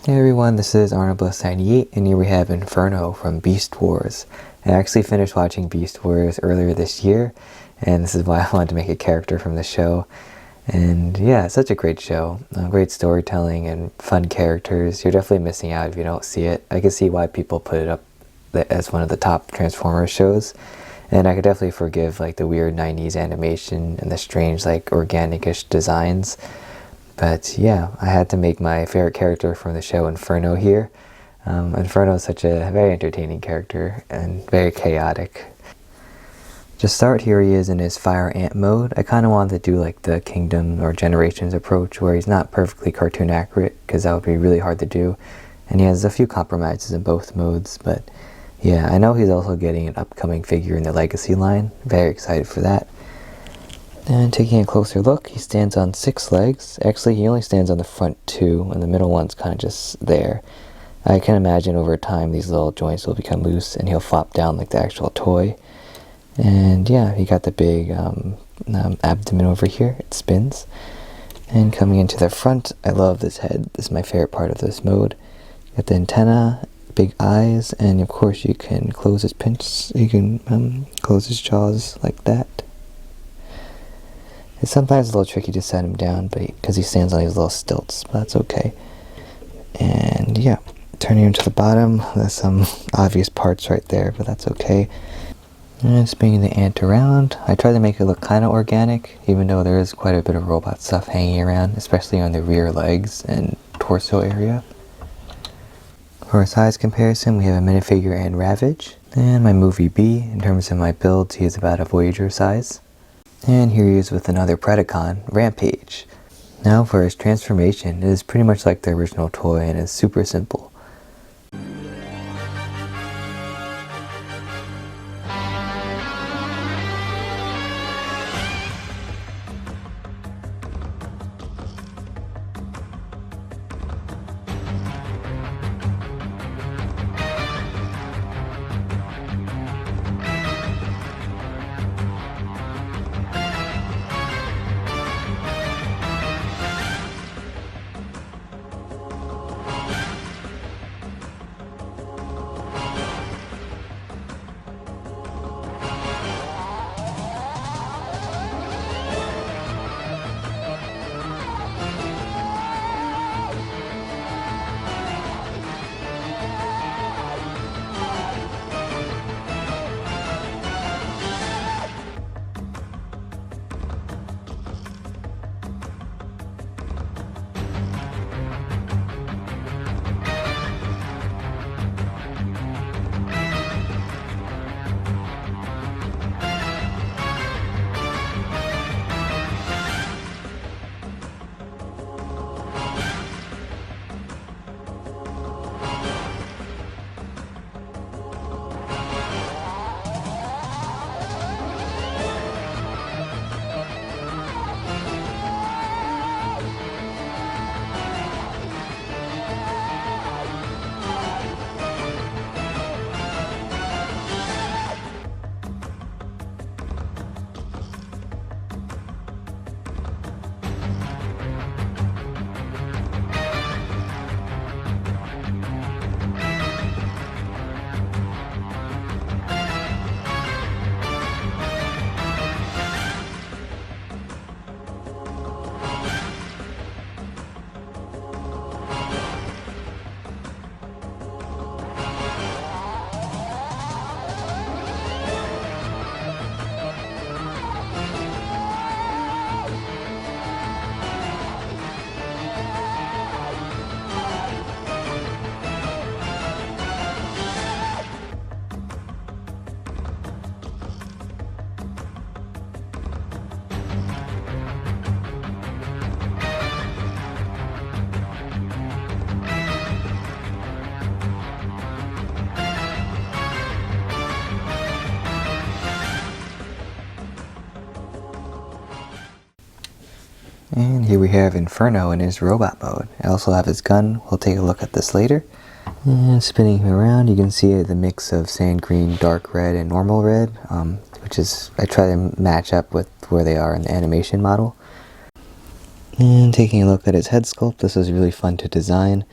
Hey everyone, this is Arnold98, and here we have Inferno from Beast Wars. I actually finished watching Beast Wars earlier this year, and this is why I wanted to make a character from the show. And yeah, it's such a great show. Great storytelling and fun characters. You're definitely missing out if you don't see it. I can see why people put it up as one of the top Transformers shows. And I could definitely forgive like the weird 90s animation and the strange like organic-ish designs. But yeah, I had to make my favorite character from the show Inferno here. Inferno is such a very entertaining character and very chaotic. To start, here he is in his Fire Ant mode. I kind of wanted to do like the Kingdom or Generations approach where he's not perfectly cartoon accurate because that would be really hard to do. And he has a few compromises in both modes, but yeah, I know he's also getting an upcoming figure in the Legacy line. Very excited for that. And taking a closer look, he stands on 6 legs. Actually, he only stands on the front 2, and the middle one's kind of just there. I can imagine over time these little joints will become loose, and he'll flop down like the actual toy. And yeah, he got the big abdomen over here. It spins. And coming into the front, I love this head. This is my favorite part of this mode. Got the antenna, big eyes, and of course you can close his pinch. You can close his jaws like that. It's sometimes a little tricky to set him down, but because he stands on these little stilts, but that's okay. And yeah, turning him to the bottom, there's some obvious parts right there, but that's okay. And spinning the ant around, I try to make it look kind of organic, even though there is quite a bit of robot stuff hanging around, especially on the rear legs and torso area. For a size comparison, we have a minifigure and Ravage. And my movie B, in terms of my builds, he is about a Voyager size. And here he is with another Predacon, Rampage. Now for his transformation, it is pretty much like the original toy and is super simple. And here we have Inferno in his robot mode. I also have his gun. We'll take a look at this later. And spinning him around, you can see the mix of sand green, dark red, and normal red, which is, I try to match up with where they are in the animation model. And taking a look at his head sculpt, this is really fun to design.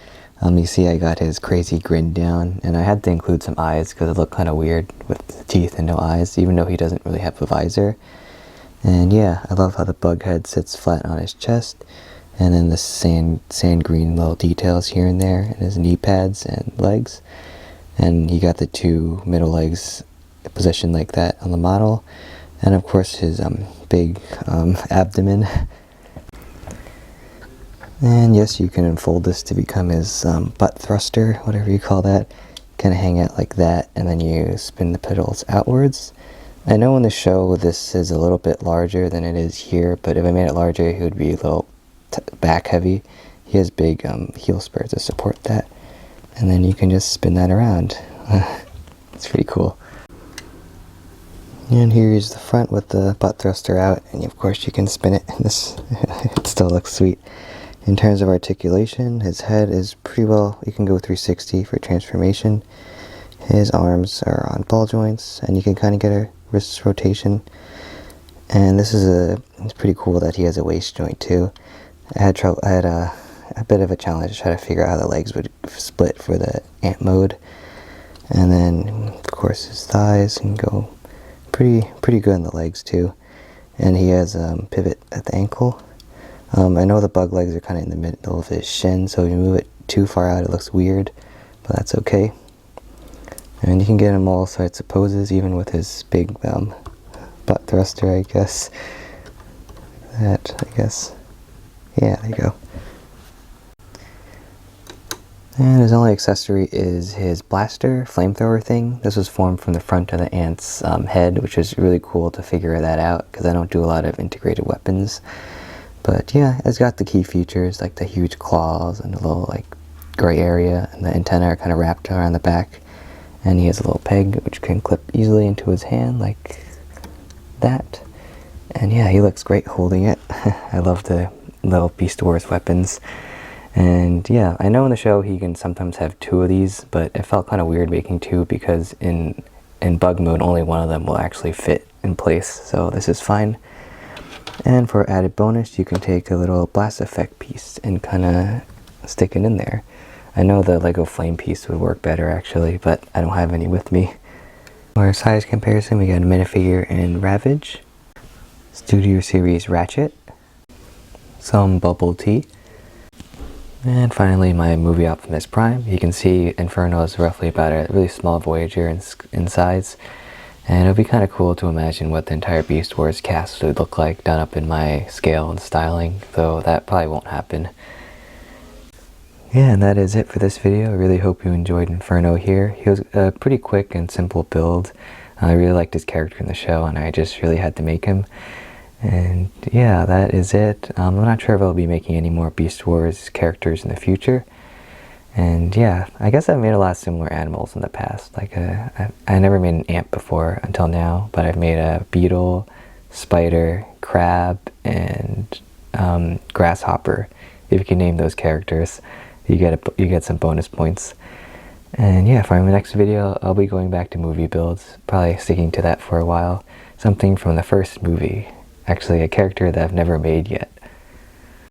You see I got his crazy grin down, and I had to include some eyes because it looked kind of weird with the teeth and no eyes, even though he doesn't really have a visor. And yeah, I love how the bug head sits flat on his chest, and then the sand green little details here and there in his knee pads and legs. And he got the two middle legs positioned like that on the model, and of course his big abdomen. And yes, you can unfold this to become his butt thruster, whatever you call that. Kind of hang out like that, and then you spin the pedals outwards. I know in the show this is a little bit larger than it is here, but if I made it larger, he would be a little back heavy. He has big heel spurs to support that. And then you can just spin that around. It's pretty cool. And here is the front with the butt thruster out, and of course you can spin it, and this it still looks sweet. In terms of articulation, his head is pretty well, you can go 360 for transformation. His arms are on ball joints, and you can kind of get a wrist rotation. And this is it's pretty cool that he has a waist joint too. I had a bit of a challenge to try to figure out how the legs would split for the ant mode. And then of course his thighs can go pretty good in the legs too. And he has pivot at the ankle. I know the bug legs are kind of in the middle of his shin, so if you move it too far out it looks weird, but that's okay. And you can get him all sorts of poses, even with his big butt thruster, I guess. Yeah, there you go. And his only accessory is his blaster, flamethrower thing. This was formed from the front of the ant's head, which is really cool to figure that out, because I don't do a lot of integrated weapons. But yeah, it's got the key features, like the huge claws and the little like gray area, and the antennae are kind of wrapped around the back. And he has a little peg which can clip easily into his hand like that. And yeah, he looks great holding it. I love the little Beast Wars weapons. And yeah, I know in the show he can sometimes have two of these, but it felt kind of weird making two because in bug mode only one of them will actually fit in place, so this is fine. And for added bonus, you can take a little blast effect piece and kind of stick it in there. I know the Lego flame piece would work better actually, but I don't have any with me. For size comparison, we got a minifigure in Ravage, Studio Series Ratchet, some bubble tea, and finally my movie Optimus Prime. You can see Inferno is roughly about a really small Voyager in size. And it would be kind of cool to imagine what the entire Beast Wars cast would look like done up in my scale and styling, though that probably won't happen. Yeah, and that is it for this video. I really hope you enjoyed Inferno here. He was a pretty quick and simple build. I really liked his character in the show, and I just really had to make him. And yeah, that is it. I'm not sure if I'll be making any more Beast Wars characters in the future. And yeah, I guess I've made a lot of similar animals in the past. Like I never made an ant before until now, but I've made a beetle, spider, crab, and grasshopper. If you can name those characters, you get some bonus points. And yeah, for my next video, I'll be going back to movie builds, probably sticking to that for a while. Something from the first movie, actually a character that I've never made yet.